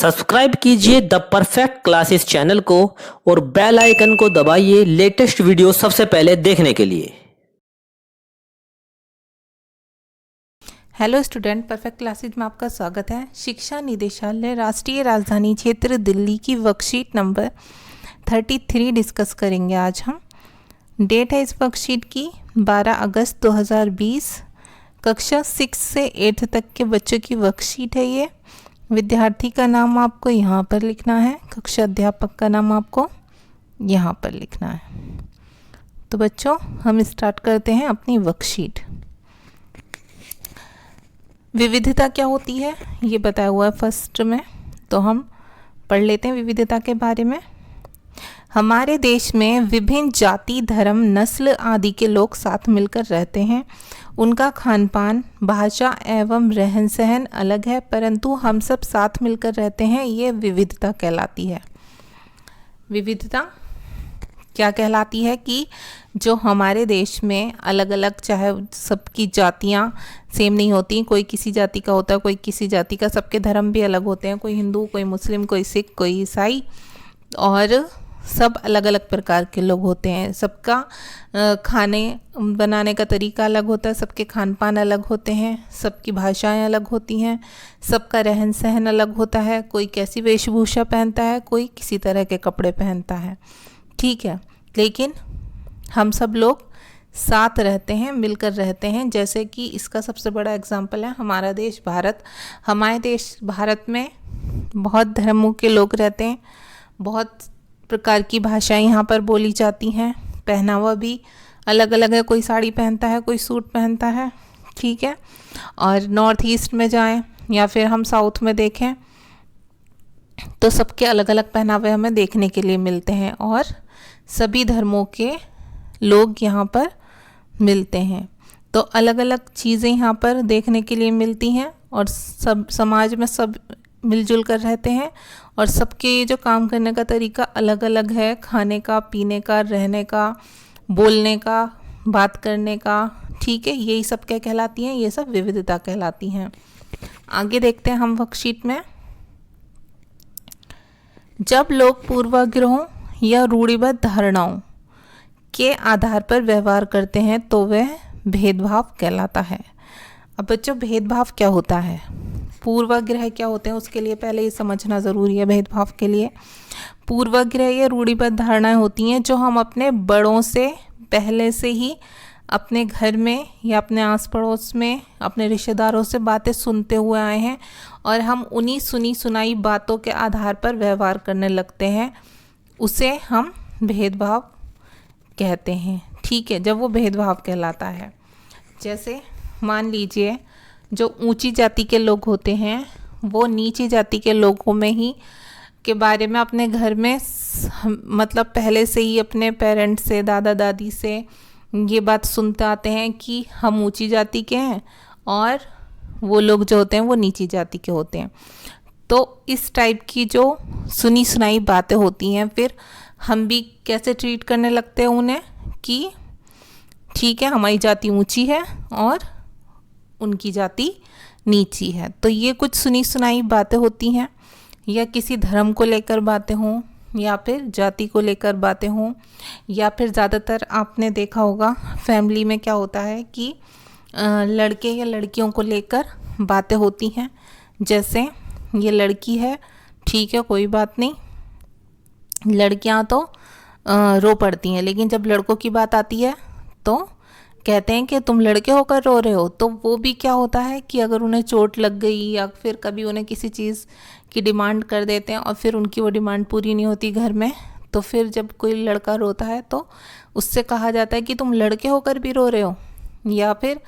Subscribe कीजिए the perfect classes channel को और बेल आइकन को दबाइए लेटेस्ट वीडियो सबसे पहले देखने के लिए। हेलो स्टूडेंट, परफेक्ट क्लासेज में आपका स्वागत है। शिक्षा निदेशालय राष्ट्रीय राजधानी क्षेत्र दिल्ली की वर्कशीट नंबर 33 डिस्कस करेंगे आज हम। डेट है इस वर्कशीट की 12 अगस्त 2020। कक्षा 6 से 8 तक के बच्चों की वर्कशीट है ये। विद्यार्थी का नाम आपको यहाँ पर लिखना है, कक्षा अध्यापक का नाम आपको यहाँ पर लिखना है। तो बच्चों हम स्टार्ट करते हैं अपनी वर्कशीट। विविधता क्या होती है ये बताया हुआ है फर्स्ट में, तो हम पढ़ लेते हैं विविधता के बारे में। हमारे देश में विभिन्न जाति, धर्म, नस्ल आदि के लोग साथ मिलकर रहते हैं। उनका खान पान, भाषा एवं रहन सहन अलग है, परंतु हम सब साथ मिलकर रहते हैं, ये विविधता कहलाती है। विविधता क्या कहलाती है कि जो हमारे देश में अलग अलग, चाहे सबकी जातियां सेम नहीं होती, कोई किसी जाति का होता है, कोई किसी जाति का, सबके धर्म भी अलग होते हैं, कोई हिंदू, कोई मुस्लिम, कोई सिख, कोई ईसाई, और सब अलग अलग प्रकार के लोग होते हैं। सबका खाने बनाने का तरीका अलग होता है, सबके खान पान अलग होते हैं, सबकी भाषाएं अलग होती हैं, सबका रहन सहन अलग होता है, कोई कैसी वेशभूषा पहनता है, कोई किसी तरह के कपड़े पहनता है, ठीक है। लेकिन हम सब लोग साथ रहते हैं, मिलकर रहते हैं। जैसे कि इसका सबसे बड़ा एग्जाम्पल है हमारा देश भारत। हमारे देश भारत में बहुत धर्मों के लोग रहते हैं, बहुत प्रकार की भाषाएं यहाँ पर बोली जाती हैं, पहनावा भी अलग अलग है, कोई साड़ी पहनता है, कोई सूट पहनता है, ठीक है। और नॉर्थ ईस्ट में जाएं या फिर हम साउथ में देखें तो सबके अलग अलग पहनावे हमें देखने के लिए मिलते हैं, और सभी धर्मों के लोग यहाँ पर मिलते हैं। तो अलग अलग चीज़ें यहाँ पर देखने के लिए मिलती हैं, और सब समाज में सब मिलजुल कर रहते हैं, और सबके जो काम करने का तरीका अलग अलग है, खाने का, पीने का, रहने का, बोलने का, बात करने का, ठीक है। यही सब क्या कहलाती हैं? ये सब विविधता कहलाती हैं। आगे देखते हैं हम वर्कशीट में। जब लोग पूर्वाग्रहों या रूढ़िबद्ध धारणाओं के आधार पर व्यवहार करते हैं तो वह भेदभाव कहलाता है। अब बच्चों, भेदभाव क्या होता है, पूर्वाग्रह क्या होते हैं, उसके लिए पहले ये समझना ज़रूरी है। भेदभाव के लिए पूर्वाग्रह या रूढ़िबद्ध धारणाएं होती हैं जो हम अपने बड़ों से पहले से ही अपने घर में या अपने आस पड़ोस में अपने रिश्तेदारों से बातें सुनते हुए आए हैं, और हम उन्हीं सुनी सुनाई बातों के आधार पर व्यवहार करने लगते हैं, उसे हम भेदभाव कहते हैं, ठीक है। जब वो भेदभाव कहलाता है, जैसे मान लीजिए जो ऊंची जाति के लोग होते हैं वो नीची जाति के लोगों में ही के बारे में अपने घर में मतलब पहले से ही अपने पेरेंट्स से, दादा दादी से ये बात सुनते आते हैं कि हम ऊंची जाति के हैं और वो लोग जो होते हैं वो नीची जाति के होते हैं। तो इस टाइप की जो सुनी सुनाई बातें होती हैं, फिर हम भी कैसे ट्रीट करने लगते हैं उन्हें कि ठीक है, हमारी जाति ऊंची है और उनकी जाति नीची है। तो ये कुछ सुनी सुनाई बातें होती हैं, या किसी धर्म को लेकर बातें हों, या फिर जाति को लेकर बातें हों, या फिर ज़्यादातर आपने देखा होगा फैमिली में क्या होता है कि लड़के या लड़कियों को लेकर बातें होती हैं। जैसे ये लड़की है, ठीक है, कोई बात नहीं, लड़कियां तो रो पड़ती हैं, लेकिन जब लड़कों की बात आती है तो कहते हैं कि तुम लड़के होकर रो रहे हो। तो वो भी क्या होता है कि अगर उन्हें चोट लग गई या फिर कभी उन्हें किसी चीज़ की डिमांड कर देते हैं और फिर उनकी वो डिमांड पूरी नहीं होती घर में, तो फिर जब कोई लड़का रोता है तो उससे कहा जाता है कि तुम लड़के होकर भी रो रहे हो। या फिर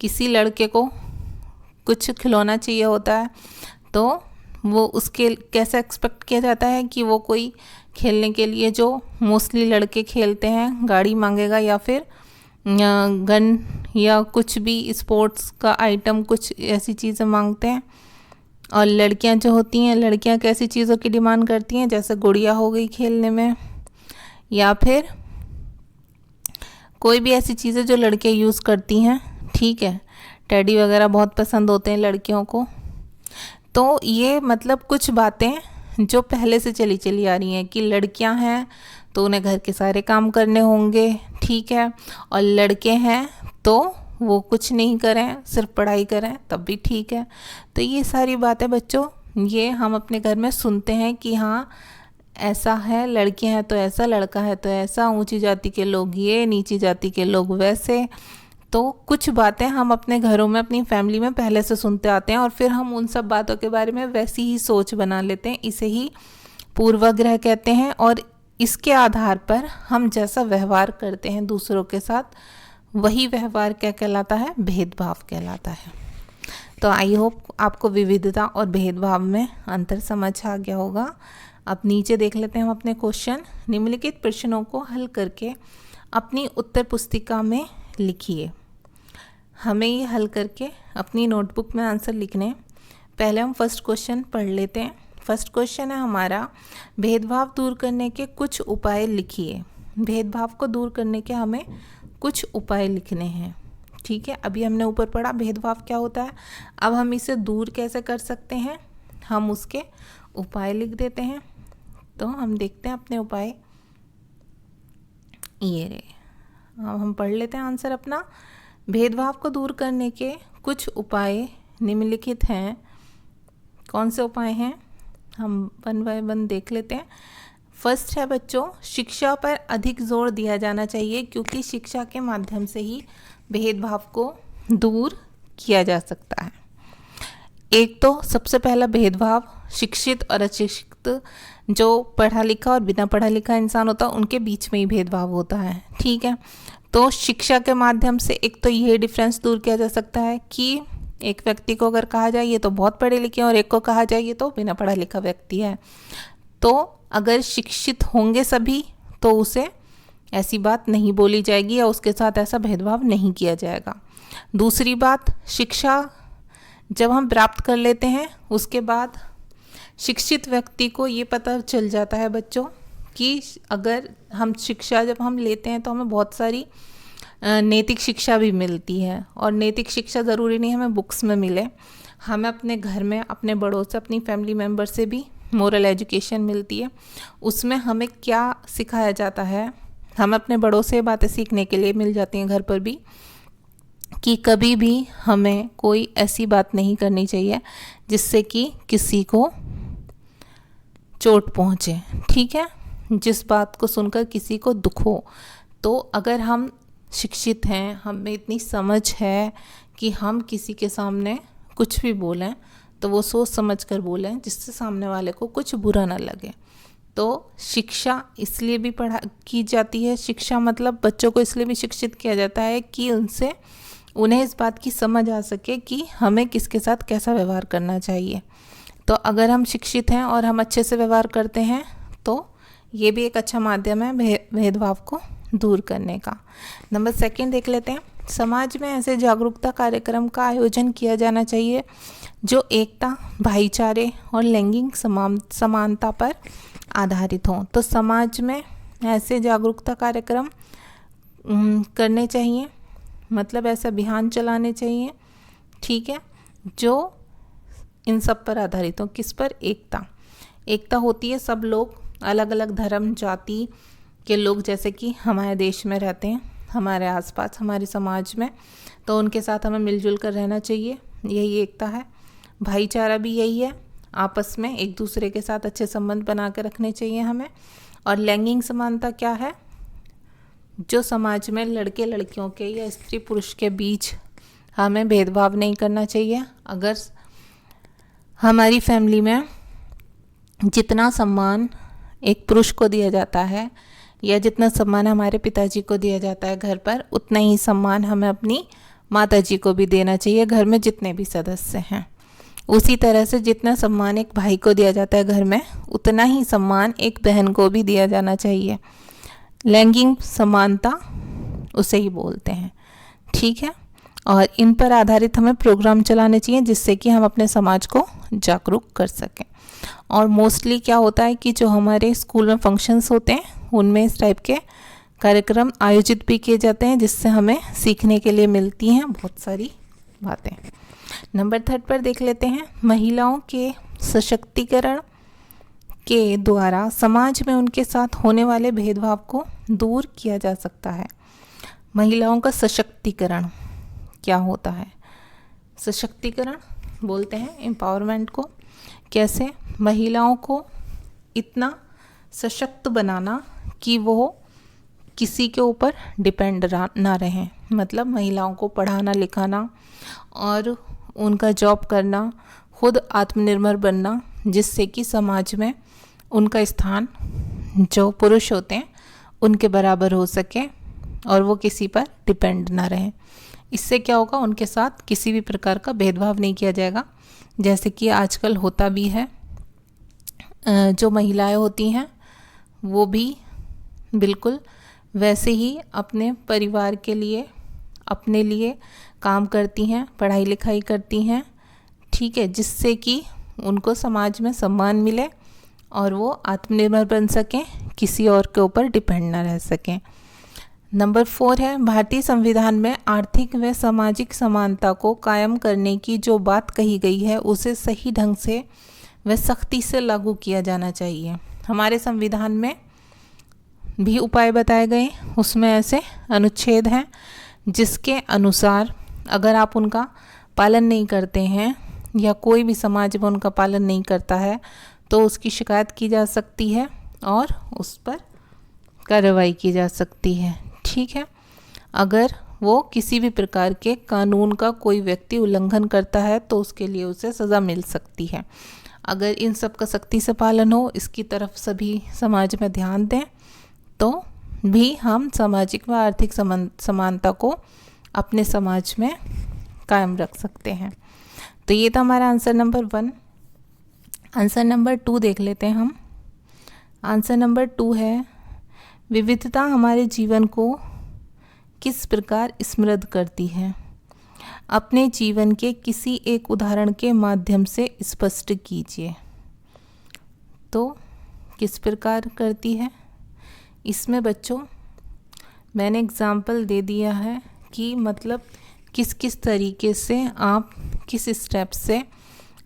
किसी लड़के को कुछ खिलौना चाहिए होता है तो वो उसके कैसे एक्सपेक्ट किया जाता है कि वो कोई खेलने के लिए, जो मोस्टली लड़के खेलते हैं, गाड़ी मांगेगा या फिर गन या कुछ भी स्पोर्ट्स का आइटम, कुछ ऐसी चीज़ें मांगते हैं। और लड़कियां जो होती हैं, लड़कियां कैसी चीज़ों की डिमांड करती हैं, जैसे गुड़िया हो गई खेलने में, या फिर कोई भी ऐसी चीज़ें जो लड़के यूज़ करती हैं, ठीक है। टेडी वगैरह बहुत पसंद होते हैं लड़कियों को। तो ये मतलब कुछ बातें जो पहले से चली चली आ रही हैं कि लड़कियां हैं तो उन्हें घर के सारे काम करने होंगे, ठीक है, और लड़के हैं तो वो कुछ नहीं करें, सिर्फ पढ़ाई करें तब भी ठीक है। तो ये सारी बातें बच्चों ये हम अपने घर में सुनते हैं कि हाँ ऐसा है, लड़कियां हैं तो ऐसा, लड़का है तो ऐसा, ऊंची जाति के लोग ये, नीची जाति के लोग वैसे। तो कुछ बातें हम अपने घरों में, अपनी फैमिली में पहले से सुनते आते हैं और फिर हम उन सब बातों के बारे में वैसी ही सोच बना लेते हैं। इसे ही पूर्वाग्रह कहते हैं और इसके आधार पर हम जैसा व्यवहार करते हैं दूसरों के साथ वही व्यवहार क्या कहलाता है? भेदभाव कहलाता है। तो आई होप आपको विविधता और भेदभाव में अंतर समझ आ गया होगा। अब नीचे देख लेते हैं हम अपने क्वेश्चन। निम्नलिखित प्रश्नों को हल करके अपनी उत्तर पुस्तिका में लिखिए। हमें ये हल करके अपनी नोटबुक में आंसर लिखने। पहले हम फर्स्ट क्वेश्चन पढ़ लेते हैं। फर्स्ट क्वेश्चन है हमारा, भेदभाव दूर करने के कुछ उपाय लिखिए। भेदभाव को दूर करने के हमें कुछ उपाय लिखने हैं, ठीक है। अभी हमने ऊपर पढ़ा भेदभाव क्या होता है, अब हम इसे दूर कैसे कर सकते हैं, हम उसके उपाय लिख देते हैं। तो हम देखते हैं अपने उपाय, ये रहे। अब हम पढ़ लेते हैं आंसर अपना। भेदभाव को दूर करने के कुछ उपाय निम्नलिखित हैं। कौन से उपाय हैं, हम वन बाय वन देख लेते हैं। फर्स्ट है बच्चों, शिक्षा पर अधिक जोर दिया जाना चाहिए क्योंकि शिक्षा के माध्यम से ही भेदभाव को दूर किया जा सकता है। एक तो सबसे पहला भेदभाव शिक्षित और अशिक्षित, जो पढ़ा लिखा और बिना पढ़ा लिखा इंसान होता है उनके बीच में ही भेदभाव होता है, ठीक है। तो शिक्षा के माध्यम से एक तो ये डिफरेंस दूर किया जा सकता है कि एक व्यक्ति को अगर कहा जाए ये तो बहुत पढ़े लिखे हैं और एक को कहा जाए ये तो बिना पढ़ा लिखा व्यक्ति है, तो अगर शिक्षित होंगे सभी तो उसे ऐसी बात नहीं बोली जाएगी या उसके साथ ऐसा भेदभाव नहीं किया जाएगा। दूसरी बात, शिक्षा जब हम प्राप्त कर लेते हैं उसके बाद शिक्षित व्यक्ति को ये पता चल जाता है बच्चों कि अगर हम शिक्षा जब हम लेते हैं तो हमें बहुत सारी नैतिक शिक्षा भी मिलती है। और नैतिक शिक्षा ज़रूरी नहीं हमें बुक्स में मिले, हमें अपने घर में अपने बड़ों से, अपनी फैमिली मेम्बर से भी मोरल एजुकेशन मिलती है। उसमें हमें क्या सिखाया जाता है, हम अपने बड़ों से बातें सीखने के लिए मिल जाती हैं घर पर भी, कि कभी भी हमें कोई ऐसी बात नहीं करनी चाहिए जिससे कि किसी को चोट पहुँचे, ठीक है, जिस बात को सुनकर किसी को दुख हो। तो अगर हम शिक्षित हैं, हमें इतनी समझ है कि हम किसी के सामने कुछ भी बोलें तो वो सोच समझ कर बोलें जिससे सामने वाले को कुछ बुरा ना लगे। तो शिक्षा इसलिए भी पढ़ा की जाती है, शिक्षा मतलब बच्चों को इसलिए भी शिक्षित किया जाता है कि उन्हें इस बात की समझ आ सके कि हमें किसके साथ कैसा व्यवहार करना चाहिए। तो अगर हम शिक्षित हैं और हम अच्छे से व्यवहार करते हैं तो ये भी एक अच्छा माध्यम है भेदभाव को दूर करने का। नंबर सेकंड देख लेते हैं। समाज में ऐसे जागरूकता कार्यक्रम का आयोजन किया जाना चाहिए जो एकता, भाईचारे और लैंगिक समानता पर आधारित हों। तो समाज में ऐसे जागरूकता कार्यक्रम करने चाहिए, मतलब ऐसे अभियान चलाने चाहिए, ठीक है, जो इन सब पर आधारित हो। किस पर? एकता। एकता होती है सब लोग, अलग अलग धर्म जाति के लोग जैसे कि हमारे देश में रहते हैं, हमारे आसपास, हमारे समाज में, तो उनके साथ हमें मिलजुल कर रहना चाहिए, यही एकता है। भाईचारा भी यही है, आपस में एक दूसरे के साथ अच्छे संबंध बना कर रखने चाहिए हमें। और लैंगिक समानता क्या है? जो समाज में लड़के लड़कियों के या स्त्री पुरुष के बीच हमें भेदभाव नहीं करना चाहिए। अगर हमारी फैमिली में जितना सम्मान एक पुरुष को दिया जाता है या जितना सम्मान हमारे पिताजी को दिया जाता है घर पर, उतना ही सम्मान हमें अपनी माताजी को भी देना चाहिए, घर में जितने भी सदस्य हैं। उसी तरह से जितना सम्मान एक भाई को दिया जाता है घर में, उतना ही सम्मान एक बहन को भी दिया जाना चाहिए। लैंगिक समानता उसे ही बोलते हैं, ठीक है। और इन पर आधारित हमें प्रोग्राम चलाने चाहिए जिससे कि हम अपने समाज को जागरूक कर सकें। और मोस्टली क्या होता है कि जो हमारे स्कूल में फंक्शंस होते हैं उनमें इस टाइप के कार्यक्रम आयोजित भी किए जाते हैं जिससे हमें सीखने के लिए मिलती हैं बहुत सारी बातें। नंबर 3 पर देख लेते हैं, महिलाओं के सशक्तिकरण के द्वारा समाज में उनके साथ होने वाले भेदभाव को दूर किया जा सकता है। महिलाओं का सशक्तिकरण क्या होता है? सशक्तिकरण बोलते हैं एम्पावरमेंट को। कैसे? महिलाओं को इतना सशक्त बनाना कि वो किसी के ऊपर डिपेंड ना रहें। मतलब महिलाओं को पढ़ाना लिखाना और उनका जॉब करना, खुद आत्मनिर्भर बनना, जिससे कि समाज में उनका स्थान जो पुरुष होते हैं उनके बराबर हो सके और वो किसी पर डिपेंड ना रहें। इससे क्या होगा? उनके साथ किसी भी प्रकार का भेदभाव नहीं किया जाएगा, जैसे कि आजकल होता भी है। जो महिलाएं होती हैं वो भी बिल्कुल वैसे ही अपने परिवार के लिए, अपने लिए काम करती हैं, पढ़ाई लिखाई करती हैं, ठीक है, जिससे कि उनको समाज में सम्मान मिले और वो आत्मनिर्भर बन सकें, किसी और के ऊपर डिपेंड ना रह सकें। नंबर 4 है, भारतीय संविधान में आर्थिक व सामाजिक समानता को कायम करने की जो बात कही गई है उसे सही ढंग से व सख्ती से लागू किया जाना चाहिए। हमारे संविधान में भी उपाय बताए गए, उसमें ऐसे अनुच्छेद हैं जिसके अनुसार अगर आप उनका पालन नहीं करते हैं या कोई भी समाज में उनका पालन नहीं करता है तो उसकी शिकायत की जा सकती है और उस पर कार्रवाई की जा सकती है, ठीक है। अगर वो किसी भी प्रकार के कानून का कोई व्यक्ति उल्लंघन करता है तो उसके लिए उसे सज़ा मिल सकती है। अगर इन सब का सख्ती से पालन हो, इसकी तरफ सभी समाज में ध्यान दें, तो भी हम सामाजिक व आर्थिक समानता को अपने समाज में कायम रख सकते हैं। तो ये था हमारा आंसर नंबर 1। आंसर नंबर 2 देख लेते हैं हम। आंसर नंबर 2 है, विविधता हमारे जीवन को किस प्रकार समृद्ध करती है? अपने जीवन के किसी एक उदाहरण के माध्यम से स्पष्ट कीजिए। तो किस प्रकार करती है? इसमें बच्चों मैंने एग्जाम्पल दे दिया है कि मतलब किस किस तरीके से आप किस स्टेप से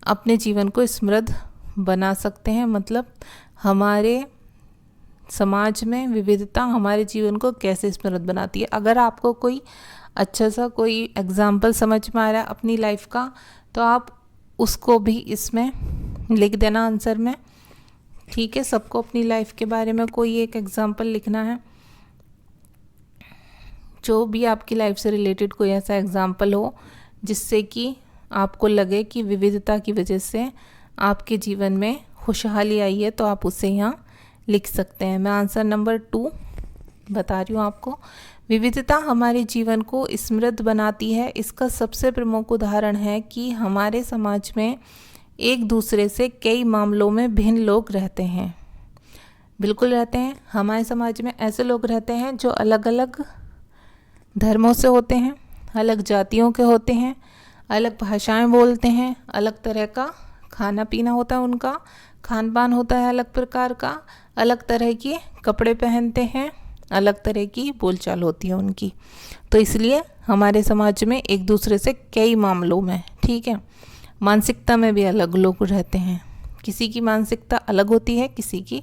अपने जीवन को समृद्ध बना सकते हैं। मतलब हमारे समाज में विविधता हमारे जीवन को कैसे समृद्ध बनाती है। अगर आपको कोई अच्छा सा कोई एग्जाम्पल समझ में आ रहा है अपनी लाइफ का, तो आप उसको भी इसमें लिख देना आंसर में, ठीक है। सबको अपनी लाइफ के बारे में कोई एक एग्जाम्पल लिखना है, जो भी आपकी लाइफ से रिलेटेड कोई ऐसा एग्जाम्पल हो जिससे कि आपको लगे कि विविधता की वजह से आपके जीवन में खुशहाली आई है, तो आप उसे यहाँ लिख सकते हैं। मैं आंसर नंबर 2 बता रही हूँ आपको। विविधता हमारे जीवन को समृद्ध बनाती है। इसका सबसे प्रमुख उदाहरण है कि हमारे समाज में एक दूसरे से कई मामलों में भिन्न लोग रहते हैं। बिल्कुल रहते हैं। हमारे समाज में ऐसे लोग रहते हैं जो अलग अलग धर्मों से होते हैं, अलग जातियों के होते हैं, अलग भाषाएं बोलते हैं, अलग तरह का खाना पीना होता है, उनका खान पान होता है अलग प्रकार का, अलग तरह के कपड़े पहनते हैं, अलग तरह की बोलचाल होती है उनकी। तो इसलिए हमारे समाज में एक दूसरे से कई मामलों में, ठीक है, मानसिकता में भी अलग लोग रहते हैं। किसी की मानसिकता अलग होती है, किसी की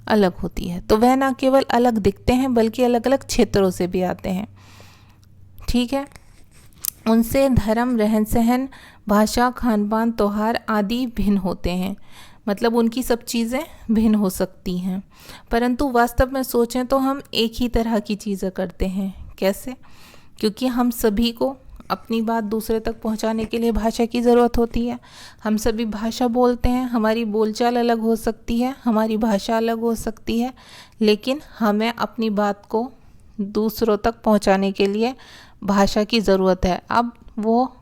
अलग होती है। तो वह ना केवल अलग दिखते हैं बल्कि अलग अलग क्षेत्रों से भी आते हैं, ठीक है। उनसे धर्म, रहन सहन, भाषा, खान पान, त्योहार आदि भिन्न होते हैं। मतलब उनकी सब चीज़ें भिन्न हो सकती हैं, परंतु वास्तव में सोचें तो हम एक ही तरह की चीज़ें करते हैं। कैसे? क्योंकि हम सभी को अपनी बात दूसरे तक पहुंचाने के लिए भाषा की ज़रूरत होती है। हम सभी भाषा बोलते हैं, हमारी बोलचाल अलग हो सकती है, हमारी भाषा अलग हो सकती है, लेकिन हमें अपनी बात को दूसरों तक पहुंचाने के लिए भाषा की ज़रूरत है। अब वो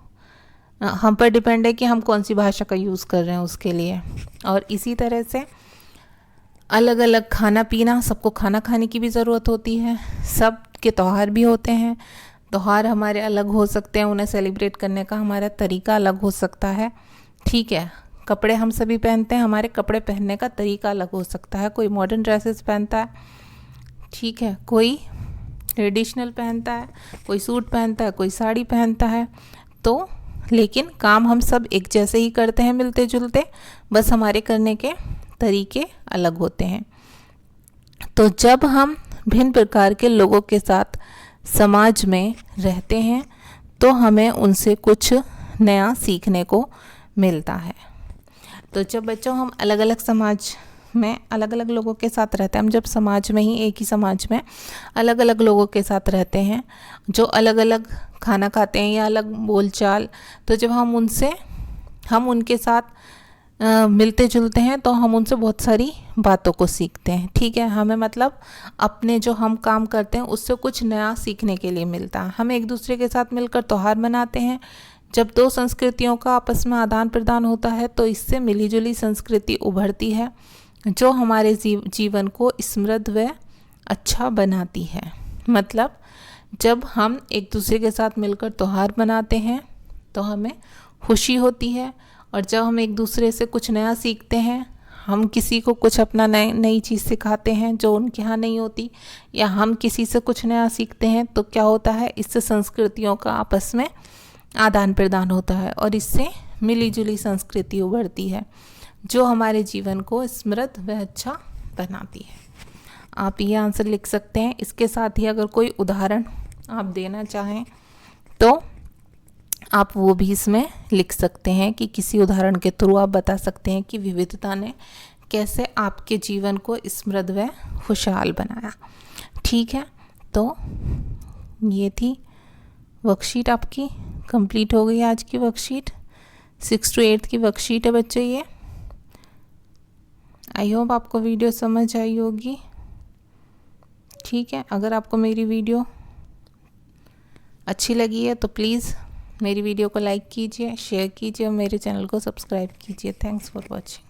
हम पर डिपेंड है कि हम कौन सी भाषा का यूज़ कर रहे हैं उसके लिए। और इसी तरह से अलग अलग खाना पीना, सबको खाना खाने की भी ज़रूरत होती है। सब के त्यौहार भी होते हैं, त्यौहार हमारे अलग हो सकते हैं, उन्हें सेलिब्रेट करने का हमारा तरीका अलग हो सकता है, ठीक है। कपड़े हम सभी पहनते हैं, हमारे कपड़े पहनने का तरीका अलग हो सकता है। कोई मॉडर्न ड्रेसेस पहनता है, ठीक है, कोई ट्रेडिशनल पहनता है, कोई सूट पहनता है, कोई साड़ी पहनता है। तो लेकिन काम हम सब एक जैसे ही करते हैं, मिलते जुलते, बस हमारे करने के तरीके अलग होते हैं। तो जब हम भिन्न प्रकार के लोगों के साथ समाज में रहते हैं तो हमें उनसे कुछ नया सीखने को मिलता है। तो जब बच्चों हम अलग अलग समाज में अलग अलग लोगों के साथ रहते हैं, हम जब समाज में ही एक ही समाज में अलग अलग लोगों के साथ रहते हैं जो अलग अलग खाना खाते हैं या अलग बोलचाल, तो जब हम उनके साथ मिलते जुलते हैं तो हम उनसे बहुत सारी बातों को सीखते हैं। ठीक है, हमें मतलब अपने जो हम काम करते हैं उससे कुछ नया सीखने के लिए मिलता है। हम एक दूसरे के साथ मिलकर त्यौहार मनाते हैं। जब दो संस्कृतियों का आपस में आदान प्रदान होता है तो इससे मिली जुली संस्कृति उभरती है जो हमारे जीवन को समृद्ध व अच्छा बनाती है। मतलब जब हम एक दूसरे के साथ मिलकर त्यौहार मनाते हैं तो हमें खुशी होती है, और जब हम एक दूसरे से कुछ नया सीखते हैं, हम किसी को कुछ अपना नई चीज़ सिखाते हैं जो उनके यहाँ नहीं होती, या हम किसी से कुछ नया सीखते हैं तो क्या होता है, इससे संस्कृतियों का आपस में आदान प्रदान होता है और इससे मिली जुली संस्कृति उभरती है जो हमारे जीवन को समृद्ध व अच्छा बनाती है। आप ये आंसर लिख सकते हैं। इसके साथ ही अगर कोई उदाहरण आप देना चाहें तो आप वो भी इसमें लिख सकते हैं कि किसी उदाहरण के थ्रू आप बता सकते हैं कि विविधता ने कैसे आपके जीवन को समृद्ध व खुशहाल बनाया। ठीक है, तो ये थी वर्कशीट, आपकी कंप्लीट हो गई आज की वर्कशीट। 6 to 8 की वर्कशीट है बच्चों ये। आई होप आपको वीडियो समझ आई होगी। ठीक है, अगर आपको मेरी वीडियो अच्छी लगी है तो प्लीज़ मेरी वीडियो को लाइक कीजिए, शेयर कीजिए और मेरे चैनल को सब्सक्राइब कीजिए। Thanks for watching.